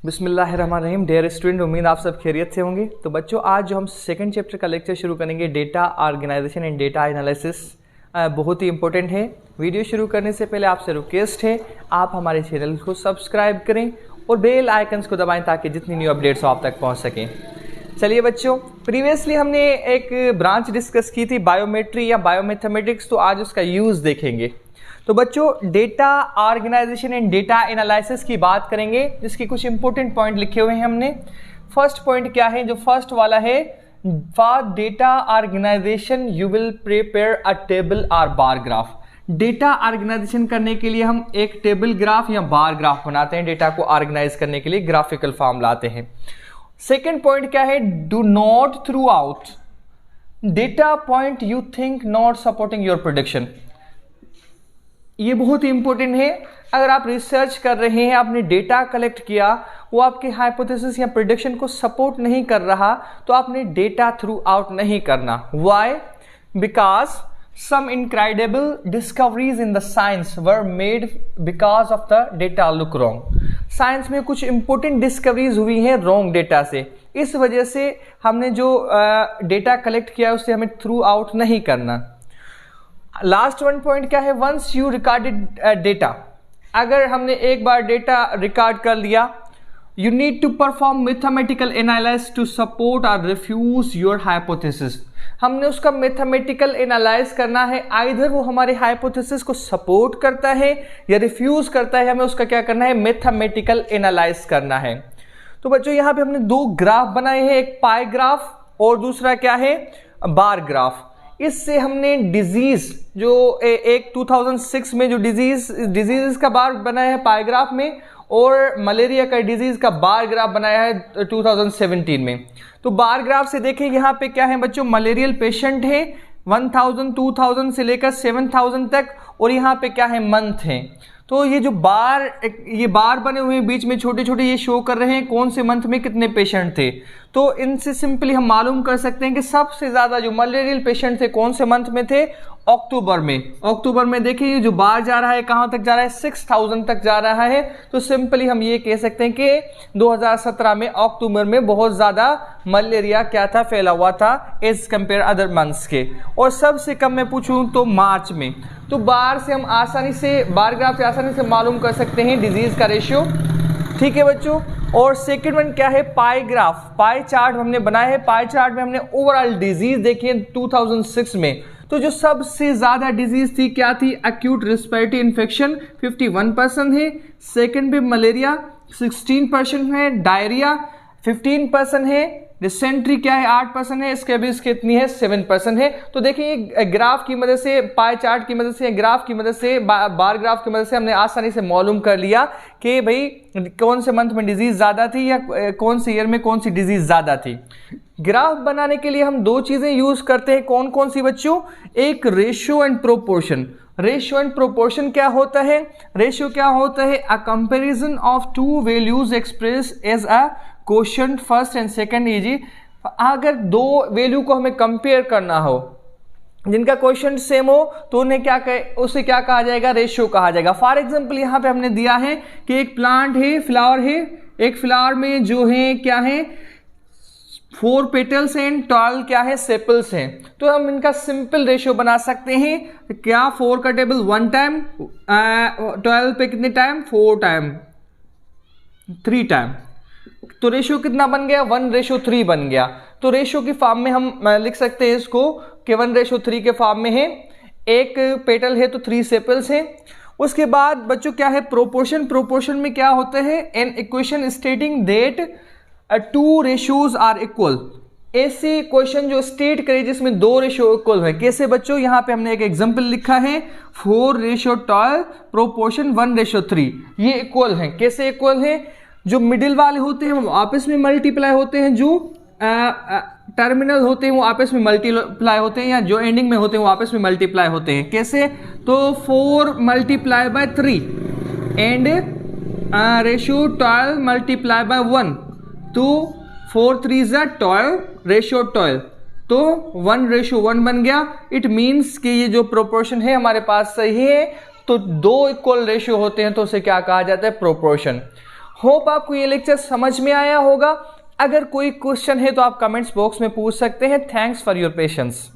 बिस्मिल्लाहिर्रहमानिर्रहीम। Dear student, उम्मीद आप सब खैरियत से होंगे। तो बच्चों, आज जो हम सेकंड चैप्टर का लेक्चर शुरू करेंगे, data organization and data analysis, बहुत ही इंपॉर्टेंट है। वीडियो शुरू करने से पहले आपसे रिक्वेस्ट है, आप हमारे चैनल को सब्सक्राइब करें और बेल आइकन्स को दबाएं ताकि जितनी न्यू अपडेट्स हो आप तक पहुंच सकें। चलिए बच्चों, प्रीवियसली हमने एक ब्रांच डिस्कस की थी, बायोमेट्री या बायोमैथमेटिक्स, तो आज उसका यूज़ देखेंगे। तो बच्चों, data organization and data analysis की बात करेंगे, जिसके कुछ इंपॉर्टेंट पॉइंट लिखे हुए हैं हमने। फर्स्ट पॉइंट क्या है? जो फर्स्ट वाला है, for data organization you will prepare a table और बार ग्राफ। डेटा ऑर्गेनाइजेशन करने के लिए हम एक टेबल ग्राफ या बार ग्राफ बनाते हैं। डेटा को ऑर्गेनाइज करने के लिए ग्राफिकल फॉर्म लाते हैं। सेकेंड पॉइंट क्या है? Do not through out data point you think not supporting your prediction. ये बहुत ही इंपॉर्टेंट है। अगर आप रिसर्च कर रहे हैं, आपने डेटा कलेक्ट किया, वो आपके हाइपोथेसिस या प्रेडिक्शन को सपोर्ट नहीं कर रहा, तो आपने डेटा थ्रू आउट नहीं करना। Why? Because some incredible discoveries in the science were made because of the data look wrong. Science में कुछ इंपॉर्टेंट डिस्कवरीज हुई हैं रॉन्ग डेटा से। इस वजह से हमने जो डेटा कलेक्ट किया उससे हमें थ्रू आउट नहीं करना। लास्ट वन पॉइंट क्या है? वंस यू रिकॉर्डेड डेटा, अगर हमने एक बार डेटा रिकॉर्ड कर लिया, you need to perform mathematical analysis to support और रिफ्यूज योर हाइपोथेसिस। हमने उसका मैथमेटिकल एनालाइज करना है, आइदर वो हमारे हाइपोथेसिस को सपोर्ट करता है या रिफ्यूज करता है। हमें उसका क्या करना है? मैथमेटिकल एनालाइज करना है। तो बच्चों, यहाँ पे हमने दो ग्राफ बनाए हैं, एक पाई ग्राफ और दूसरा क्या है? Bar graph. इससे हमने डिजीज जो एक 2006 में जो डिजीज का बार बनाया है पाई ग्राफ में, और मलेरिया का डिजीज का बार ग्राफ बनाया है 2017 में। तो बार ग्राफ से देखें, यहाँ पे क्या है बच्चों? मलेरियल पेशेंट है 1000, 2000 से लेकर 7000 तक, और यहाँ पे क्या है? मंथ है। तो ये जो बार बने हुए हैं बीच में छोटे छोटे, ये शो कर रहे हैं कौन से मंथ में कितने पेशेंट थे। तो इनसे सिंपली हम मालूम कर सकते हैं कि सबसे ज़्यादा जो मलेरियल पेशेंट थे कौन से मंथ में थे? अक्टूबर में। अक्टूबर में देखिए, जो बार जा रहा है कहाँ तक जा रहा है? 6000 तक जा रहा है। तो सिंपली हम ये कह सकते हैं कि 2017 में अक्टूबर में बहुत ज़्यादा मलेरिया क्या था? फैला हुआ था एज कंपेयर अदर मंथ्स के। और सबसे कम मैं पूछूं तो मार्च में। तो बार से हम आसानी से, बार ग्राफ से आसानी से मालूम कर सकते हैं डिजीज का रेशियो। ठीक है बच्चों। और सेकंड वन क्या है? पाई ग्राफ, पाई चार्ट हमने बनाया है। पाई चार्ट में हमने ओवरऑल डिजीज देखी है 2006 में। तो जो सबसे ज्यादा डिजीज थी क्या थी? एक्यूट रेस्पिरेटरी इन्फेक्शन 51% है, सेकंड पे मलेरिया 16% है, डायरिया 15% है, डिसेंट्री क्या है? 8% है, स्कैबिस कितनी है? 7% है। तो देखिए, ग्राफ की मदद से, पाई चार्ट की मदद से, ग्राफ की मदद से, बार ग्राफ की मदद से हमने आसानी से मालूम कर लिया कि भाई कौन से मंथ में डिजीज ज्यादा थी या कौन से ईयर में कौन सी डिजीज ज्यादा थी। ग्राफ बनाने के लिए हम दो चीजें यूज करते हैं। कौन कौन सी बच्चों? एक ratio and proportion. Ratio and proportion क्या होता है? रेशियो क्या होता है? A comparison of two values express as a quotient first and second. Easy, अगर दो वैल्यू को हमें कंपेयर करना हो जिनका क्वोशंट सेम हो, तो उन्हें क्या उसे क्या कहा जाएगा? रेशियो कहा जाएगा। फॉर एग्जांपल, यहाँ पे हमने दिया है कि एक प्लांट है, फ्लावर है, एक फ्लावर में जो है क्या है? 4 पेटल्स एंड 12 क्या है? सेपल्स हैं। तो हम इनका सिंपल रेशियो बना सकते हैं। क्या? 4 का टेबल 1 टाइम, 12 पे कितने टाइम? 4 time, 3 time. तो रेशियो कितना बन गया? 1:3 बन गया। तो रेशियो की फॉर्म में हम लिख सकते हैं इसको कि 1:3 के फॉर्म में है। एक पेटल है तो 3 सेपल्स हैं। उसके बाद बच्चों क्या है? प्रोपोर्शन। प्रोपोर्शन में क्या होता है? An equation stating that 2 ratios are equal. ऐसे क्वेश्चन जो स्टेट करे जिसमें 2 रेशियो इक्वल है। कैसे बच्चों? यहाँ पे हमने एक एग्जांपल लिखा है, 4:12 प्रोपोर्शन 1:3। ये इक्वल है। कैसे इक्वल है? जो मिडिल वाले होते हैं वो आपस में मल्टीप्लाई होते हैं, जो टर्मिनल होते हैं वो आपस में मल्टीप्लाई होते हैं, या जो एंडिंग में होते हैं वो आपस में मल्टीप्लाई होते हैं। कैसे? तो 4 × 3 एंड रेशियो 12 × 1, तो 4 3 12, रेशियो 12, तो 1:1 बन गया। इट मीन्स कि ये जो प्रोपोर्शन है हमारे पास सही है। तो 2 इक्वल रेशियो होते हैं तो उसे क्या कहा जाता है? प्रोपोर्शन। होप आपको ये लेक्चर समझ में आया होगा। अगर कोई क्वेश्चन है तो आप कमेंट्स बॉक्स में पूछ सकते हैं। Thanks for your patience.